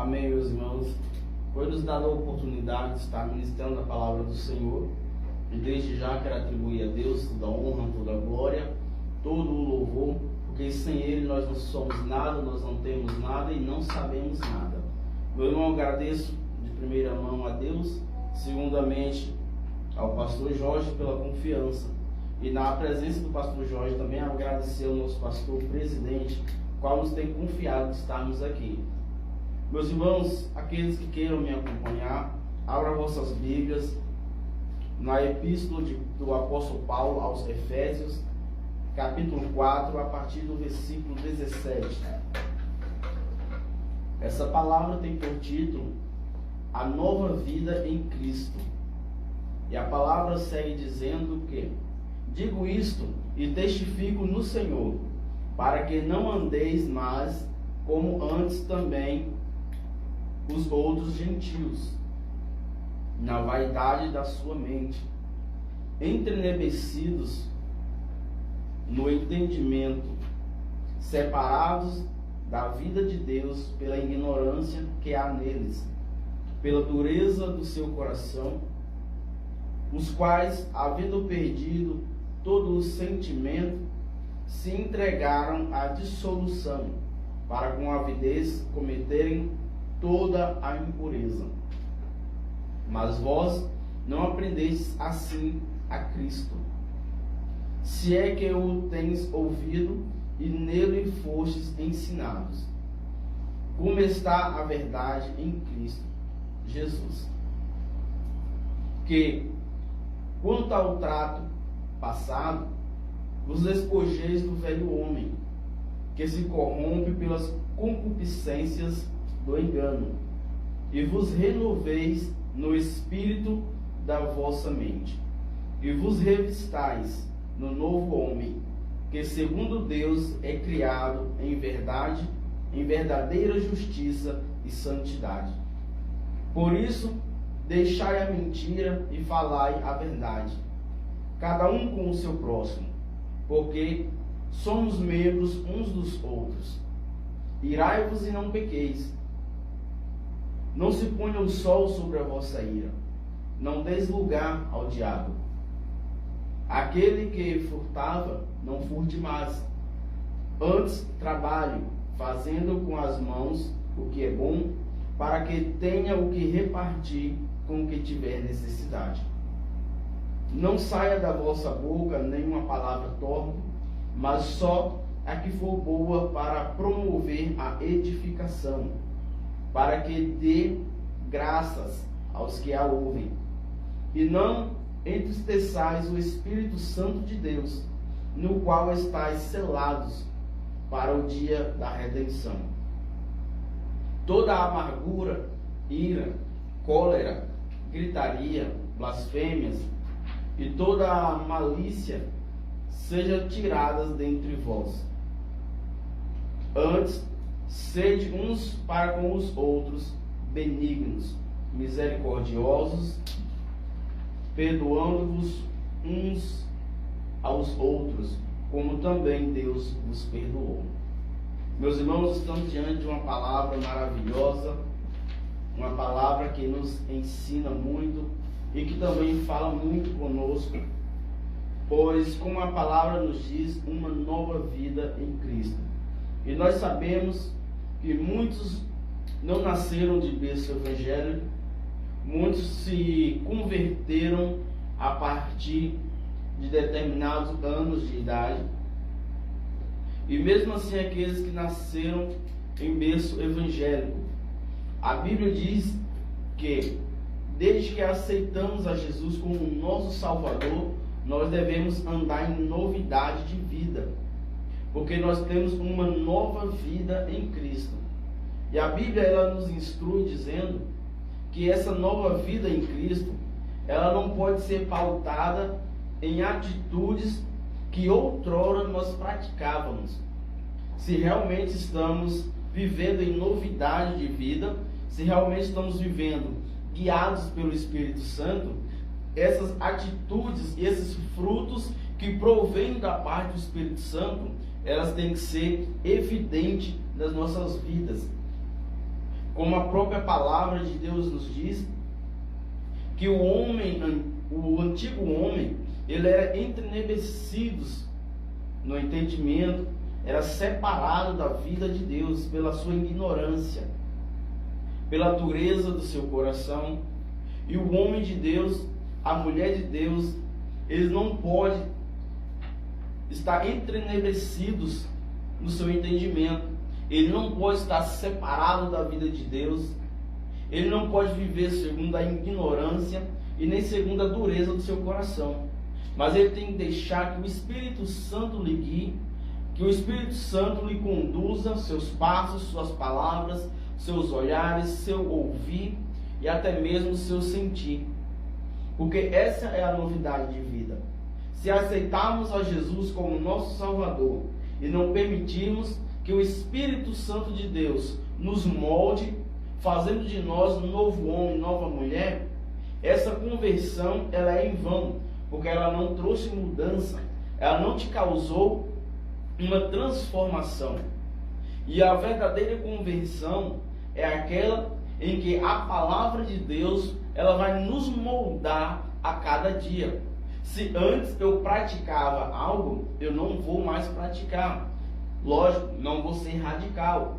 Amém, meus irmãos. Foi nos dada a oportunidade de estar ministrando a palavra do Senhor. E desde já quero atribuir a Deus toda a honra, toda a glória, todo o louvor, porque sem Ele nós não somos nada, nós não temos nada e não sabemos nada. Meu irmão, agradeço de primeira mão a Deus, segundamente ao pastor Jorge pela confiança. E na presença do pastor Jorge também agradecer ao nosso pastor presidente, qual nos tem confiado de estarmos aqui. Meus irmãos, aqueles que queiram me acompanhar, abram vossas Bíblias na epístola do apóstolo Paulo aos Efésios, capítulo 4, a partir do versículo 17. Essa palavra tem por título A Nova Vida em Cristo. E a palavra segue dizendo que: digo isto e testifico no Senhor, para que não andeis mais como antes também os outros gentios, na vaidade da sua mente, entrenebecidos no entendimento, separados da vida de Deus pela ignorância que há neles, pela dureza do seu coração, os quais, havendo perdido todo o sentimento, se entregaram à dissolução, para com avidez cometerem toda a impureza. Mas vós não aprendestes assim a Cristo, se é que o tens ouvido e nele fostes ensinados, como está a verdade em Cristo Jesus. Que, quanto ao trato passado, vos despojeis do velho homem, que se corrompe pelas concupiscências do engano, e vos renoveis no espírito da vossa mente, e vos revistais no novo homem, que segundo Deus é criado em verdade, em verdadeira justiça e santidade. Por isso, deixai a mentira e falai a verdade, cada um com o seu próximo, porque somos membros uns dos outros. Irai-vos e não pequeis. Não se ponha o sol sobre a vossa ira. Não deis lugar ao diabo. Aquele que furtava, não furte mais. Antes trabalhe, fazendo com as mãos o que é bom, para que tenha o que repartir com o que tiver necessidade. Não saia da vossa boca nenhuma palavra torpe, mas só a que for boa para promover a edificação, para que dê graças aos que a ouvem. E não entristeçais o Espírito Santo de Deus, no qual estáis selados para o dia da redenção. Toda a amargura, ira, cólera, gritaria, blasfêmias e toda a malícia sejam tiradas dentre vós. Antes, sede uns para com os outros benignos, misericordiosos, perdoando-vos uns aos outros, como também Deus vos perdoou. Meus irmãos, estamos diante de uma palavra maravilhosa, uma palavra que nos ensina muito e que também fala muito conosco, pois, como a palavra nos diz, uma nova vida em Cristo. E nós sabemos que muitos não nasceram de berço evangélico, muitos se converteram a partir de determinados anos de idade, e mesmo assim aqueles que nasceram em berço evangélico, a Bíblia diz que desde que aceitamos a Jesus como nosso Salvador, nós devemos andar em novidade de vida, porque nós temos uma nova vida em Cristo. E a Bíblia ela nos instrui dizendo que essa nova vida em Cristo, ela não pode ser pautada em atitudes que outrora nós praticávamos. Se realmente estamos vivendo em novidade de vida, se realmente estamos vivendo guiados pelo Espírito Santo, essas atitudes e esses frutos que provêm da parte do Espírito Santo, elas têm que ser evidentes nas nossas vidas. como a própria palavra de Deus nos diz, que o antigo homem, ele era entenebrecido no entendimento, era separado da vida de Deus pela sua ignorância, pela dureza do seu coração. E o homem de Deus, a mulher de Deus, eles não podem estar entenebrecidos no seu entendimento. Ele não pode estar separado da vida de Deus. Ele não pode viver segundo a ignorância e nem segundo a dureza do seu coração. Mas ele tem que deixar que o Espírito Santo lhe guie, que o Espírito Santo lhe conduza seus passos, suas palavras, seus olhares, seu ouvir e até mesmo seu sentir. Porque essa é a novidade de vida. Se aceitarmos a Jesus como nosso Salvador e não permitirmos que o Espírito Santo de Deus nos molde, fazendo de nós um novo homem, nova mulher, essa conversão ela é em vão, porque ela não trouxe mudança, ela não te causou uma transformação. E a verdadeira conversão é aquela em que a palavra de Deus ela vai nos moldar a cada dia. Se antes eu praticava algo, eu não vou mais praticar. Lógico, não vou ser radical.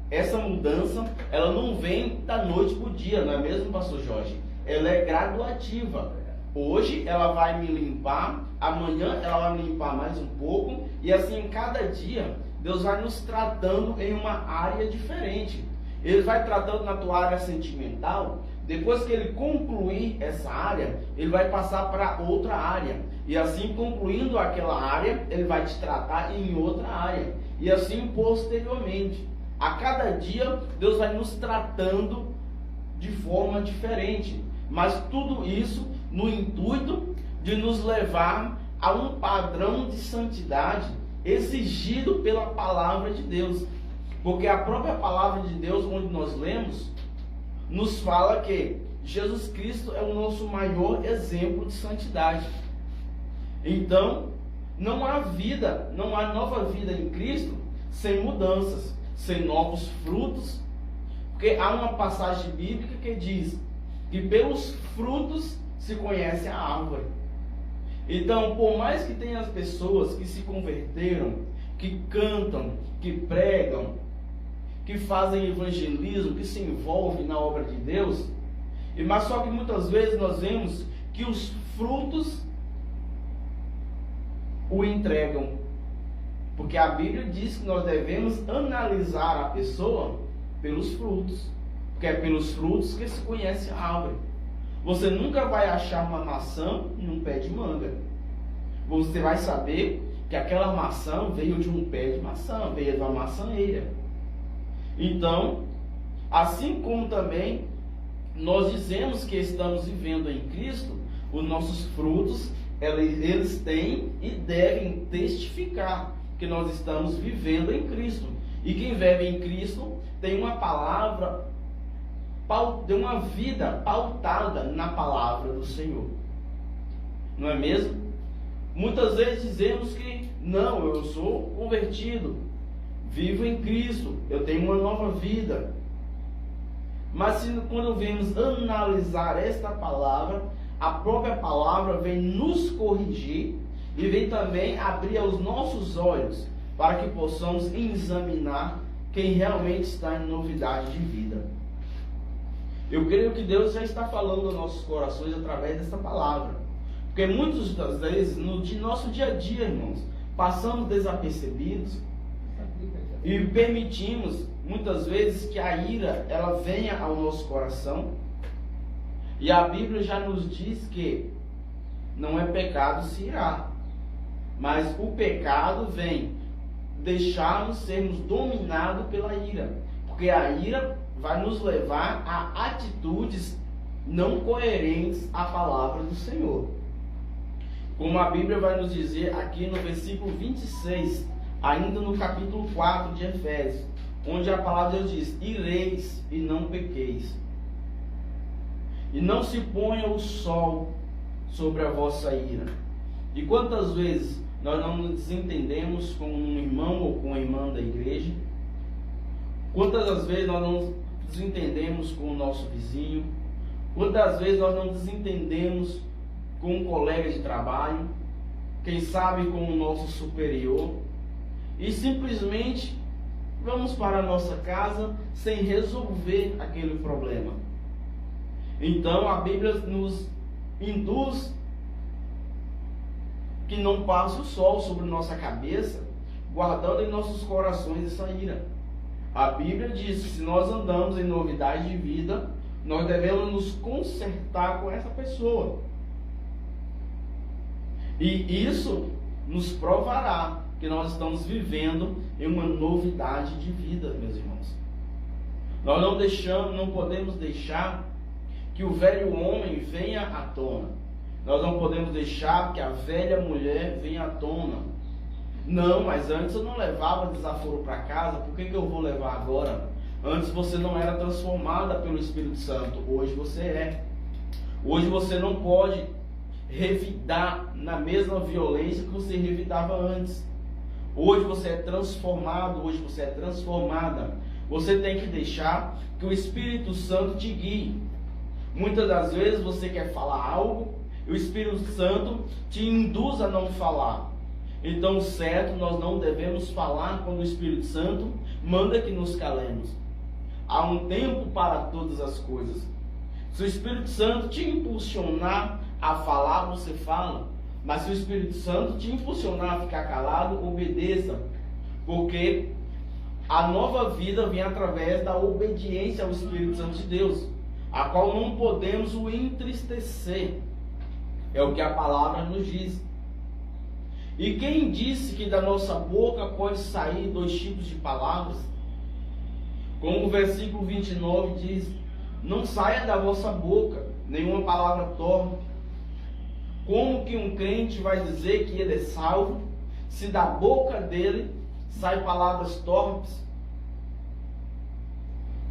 Essa mudança, ela não vem da noite para o dia, não é mesmo, pastor Jorge? Ela é graduativa. Hoje ela vai me limpar, amanhã ela vai me limpar mais um pouco, e assim, cada dia, Deus vai nos tratando em uma área diferente. Ele vai tratando na tua área sentimental. Depois que ele concluir essa área, ele vai passar para outra área. E assim, concluindo aquela área, ele vai te tratar em outra área. E assim posteriormente. A cada dia, Deus vai nos tratando de forma diferente. Mas tudo isso no intuito de nos levar a um padrão de santidade exigido pela palavra de Deus. Porque a própria palavra de Deus, onde nós lemos, nos fala que Jesus Cristo é o nosso maior exemplo de santidade. Então, não há vida, não há nova vida em Cristo sem mudanças, sem novos frutos. Porque há uma passagem bíblica que diz que pelos frutos se conhece a árvore. Então, por mais que tenha as pessoas que se converteram, que cantam, que pregam, que fazem evangelismo, que se envolvem na obra de Deus, mas só que muitas vezes nós vemos que os frutos o entregam. Porque a Bíblia diz que nós devemos analisar a pessoa pelos frutos. Porque é pelos frutos que se conhece a árvore. Você nunca vai achar uma maçã em um pé de manga. Você vai saber que aquela maçã veio de um pé de maçã, veio de uma maçaneira. Então, assim como também nós dizemos que estamos vivendo em Cristo, os nossos frutos, eles têm e devem testificar que nós estamos vivendo em Cristo. E quem vive em Cristo tem uma palavra, tem uma vida pautada na palavra do Senhor. Não é mesmo? Muitas vezes dizemos que não, eu sou convertido, vivo em Cristo, eu tenho uma nova vida. Mas quando vemos analisar esta palavra, a própria palavra vem nos corrigir e vem também abrir os nossos olhos para que possamos examinar quem realmente está em novidade de vida. Eu creio que Deus já está falando aos nossos corações através desta palavra. Porque muitas das vezes, no nosso dia a dia, irmãos, passamos desapercebidos e permitimos, muitas vezes, que a ira ela venha ao nosso coração. E a Bíblia já nos diz que não é pecado se irar, mas o pecado vem deixar-nos sermos dominados pela ira, porque a ira vai nos levar a atitudes não coerentes à palavra do Senhor. Como a Bíblia vai nos dizer aqui no versículo 26, ainda no capítulo 4 de Efésios, onde a palavra de Deus diz: ireis e não pequeis, e não se ponha o sol sobre a vossa ira. E quantas vezes nós não nos entendemos com um irmão ou com uma irmã da igreja? Quantas das vezes nós não desentendemos com o nosso vizinho? Quantas vezes nós não desentendemos com um colega de trabalho? Quem sabe com o nosso superior? E simplesmente vamos para a nossa casa sem resolver aquele problema. Então a Bíblia nos induz que não passe o sol sobre nossa cabeça, guardando em nossos corações essa ira. A Bíblia diz que se nós andamos em novidade de vida, nós devemos nos consertar com essa pessoa. E isso nos provará que nós estamos vivendo em uma novidade de vida, meus irmãos. Nós não podemos deixar que o velho homem venha à tona. Nós não podemos deixar que a velha mulher venha à tona. Não, mas antes eu não levava desaforo para casa, por que eu vou levar agora? Antes você não era transformada pelo Espírito Santo, hoje você é. Hoje você não pode revidar na mesma violência que você revidava antes. Hoje você é transformado, hoje você é transformada. Você tem que deixar que o Espírito Santo te guie. Muitas das vezes você quer falar algo e o Espírito Santo te induz a não falar. Então, o certo, nós não devemos falar quando o Espírito Santo manda que nos calemos. Há um tempo para todas as coisas. Se o Espírito Santo te impulsionar a falar, você fala. Mas se o Espírito Santo te impulsionar a ficar calado, obedeça. Porque a nova vida vem através da obediência ao Espírito Santo de Deus, a qual não podemos o entristecer. É o que a palavra nos diz. E quem disse que da nossa boca pode sair dois tipos de palavras? Como o versículo 29 diz: não saia da vossa boca nenhuma palavra torpe. Como que um crente vai dizer que ele é salvo, se da boca dele saem palavras torpes?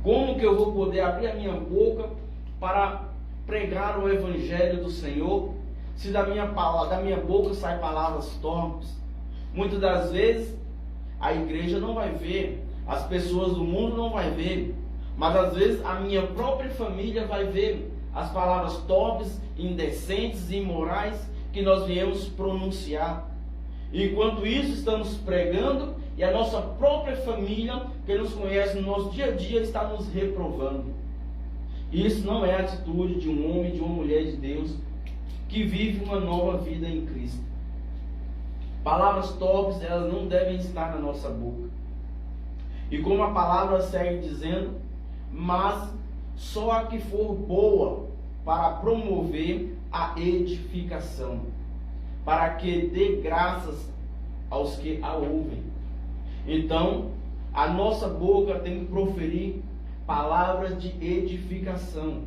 Como que eu vou poder abrir a minha boca para pregar o Evangelho do Senhor, se da minha boca saem palavras torpes? Muitas das vezes a igreja não vai ver, as pessoas do mundo não vai ver, mas às vezes a minha própria família vai ver as palavras torpes, indecentes e imorais que nós viemos pronunciar. Enquanto isso, estamos pregando e a nossa própria família, que nos conhece no nosso dia a dia, está nos reprovando. Isso não é a atitude de um homem e de uma mulher de Deus que vive uma nova vida em Cristo. Palavras torpes, elas não devem estar na nossa boca. E como a palavra segue dizendo, mas só a que for boa para promover a edificação, para que dê graças aos que a ouvem. Então, a nossa boca tem que proferir palavras de edificação.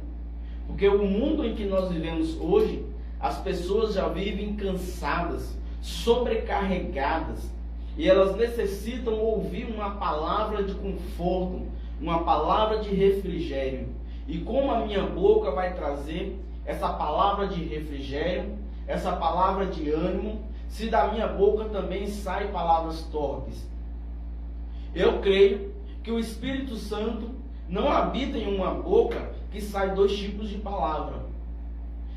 Porque o mundo em que nós vivemos hoje, as pessoas já vivem cansadas, sobrecarregadas, e elas necessitam ouvir uma palavra de conforto, uma palavra de refrigério. E como a minha boca vai trazer essa palavra de refrigério, essa palavra de ânimo, se da minha boca também saem palavras torpes? Eu creio que o Espírito Santo não habita em uma boca que sai dois tipos de palavra.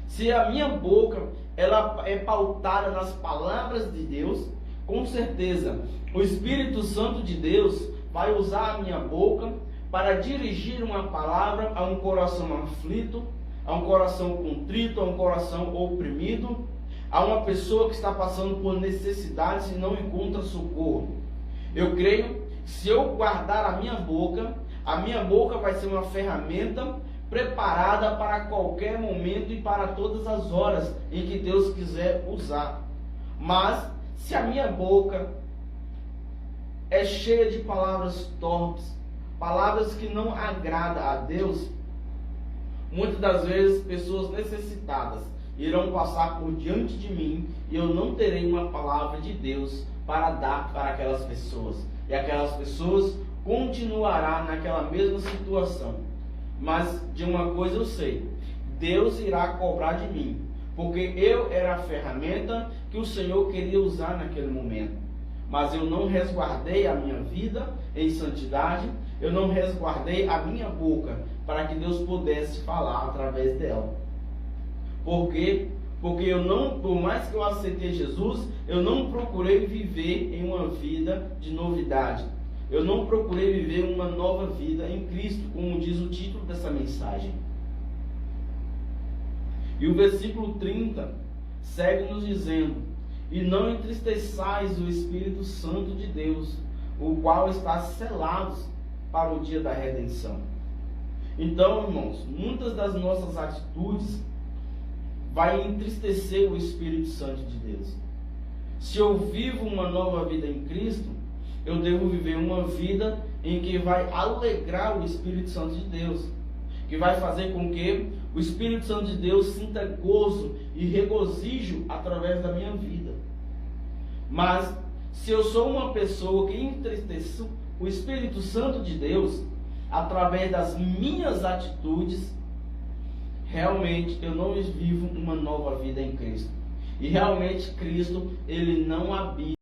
Se a minha boca ela é pautada nas palavras de Deus, com certeza o Espírito Santo de Deus vai usar a minha boca para dirigir uma palavra a um coração aflito, a um coração contrito, a um coração oprimido, a uma pessoa que está passando por necessidades e não encontra socorro. Eu creio que se eu guardar a minha boca vai ser uma ferramenta preparada para qualquer momento e para todas as horas em que Deus quiser usar. Mas se a minha boca é cheia de palavras torpes, palavras que não agradam a Deus, muitas das vezes pessoas necessitadas irão passar por diante de mim e eu não terei uma palavra de Deus para dar para aquelas pessoas. E aquelas pessoas continuarão naquela mesma situação. Mas de uma coisa eu sei: Deus irá cobrar de mim, porque eu era a ferramenta que o Senhor queria usar naquele momento. mas eu não resguardei a minha vida em santidade, eu não resguardei a minha boca para que Deus pudesse falar através dela. Por quê? Porque eu não, por mais que eu aceitei Jesus, eu não procurei viver em uma vida de novidade. Eu não procurei viver uma nova vida em Cristo, como diz o título dessa mensagem. E o versículo 30 segue nos dizendo: e não entristeçais o Espírito Santo de Deus, o qual está selado para o dia da redenção. Então, irmãos, muitas das nossas atitudes vai entristecer o Espírito Santo de Deus. Se eu vivo uma nova vida em Cristo, eu devo viver uma vida em que vai alegrar o Espírito Santo de Deus, que vai fazer com que o Espírito Santo de Deus sinta gozo e regozijo através da minha vida. Mas se eu sou uma pessoa que entristeço o Espírito Santo de Deus através das minhas atitudes, realmente eu não vivo uma nova vida em Cristo. E realmente Cristo, ele não habita